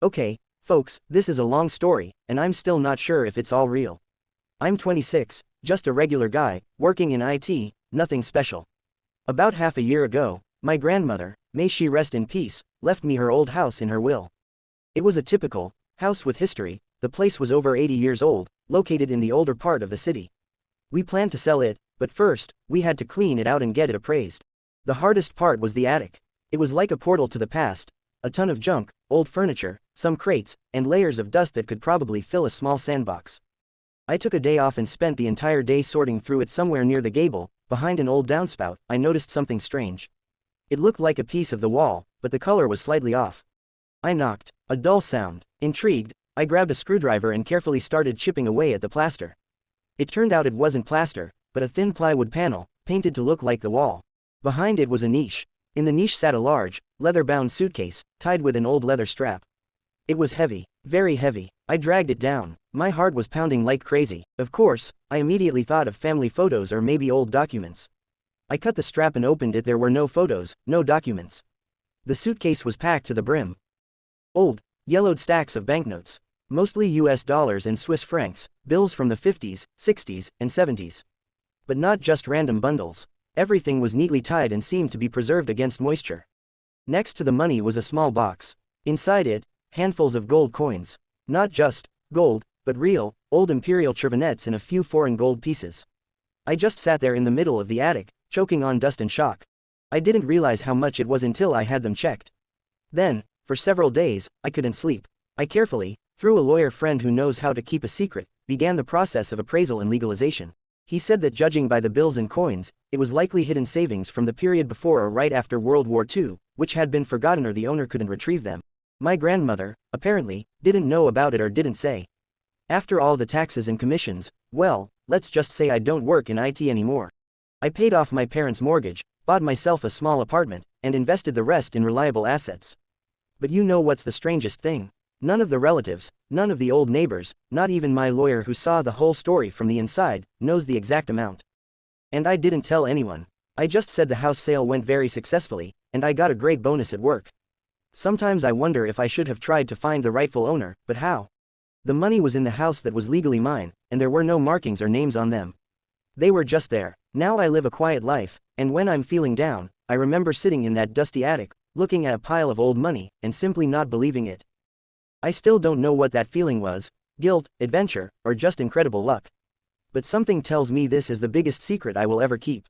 Okay, folks, this is a long story, and I'm still not sure if it's all real. I'm 26, just a regular guy, working in IT, nothing special. About half a year ago, my grandmother, may she rest in peace, left me her old house in her will. It was a typical house with history. The place was over 80 years old, located in the older part of the city. We planned to sell it, but first, we had to clean it out and get it appraised. The hardest part was the attic. It was like a portal to the past. A ton of junk, old furniture, some crates, and layers of dust that could probably fill a small sandbox. I took a day off and spent the entire day sorting through it. Somewhere near the gable, behind an old downspout, I noticed something strange. It looked like a piece of the wall, but the color was slightly off. I knocked. A dull sound. Intrigued, I grabbed a screwdriver and carefully started chipping away at the plaster. It turned out it wasn't plaster, but a thin plywood panel, painted to look like the wall. Behind it was a niche. In the niche sat a large, leather-bound suitcase, tied with an old leather strap. It was heavy, very heavy. I dragged it down. My heart was pounding like crazy. Of course, I immediately thought of family photos or maybe old documents. I cut the strap and opened it. There were no photos, no documents. The suitcase was packed to the brim. Old, yellowed stacks of banknotes. Mostly US dollars and Swiss francs, bills from the 50s, 60s, and 70s. But not just random bundles. Everything was neatly tied and seemed to be preserved against moisture. Next to the money was a small box. Inside it, handfuls of gold coins. Not just gold, but real, old imperial chirvanets and a few foreign gold pieces. I just sat there in the middle of the attic, choking on dust and shock. I didn't realize how much it was until I had them checked. Then, for several days, I couldn't sleep. I carefully, through a lawyer friend who knows how to keep a secret, began the process of appraisal and legalization. He said that judging by the bills and coins, it was likely hidden savings from the period before or right after World War II, which had been forgotten or the owner couldn't retrieve them. My grandmother, apparently, didn't know about it or didn't say. After all the taxes and commissions, well, let's just say I don't work in IT anymore. I paid off my parents' mortgage, bought myself a small apartment, and invested the rest in reliable assets. But you know what's the strangest thing? None of the relatives, none of the old neighbors, not even my lawyer who saw the whole story from the inside, knows the exact amount. And I didn't tell anyone. I just said the house sale went very successfully, and I got a great bonus at work. Sometimes I wonder if I should have tried to find the rightful owner, but how? The money was in the house that was legally mine, and there were no markings or names on them. They were just there. Now I live a quiet life, and when I'm feeling down, I remember sitting in that dusty attic, looking at a pile of old money, and simply not believing it. I still don't know what that feeling was, guilt, adventure, or just incredible luck. But something tells me this is the biggest secret I will ever keep.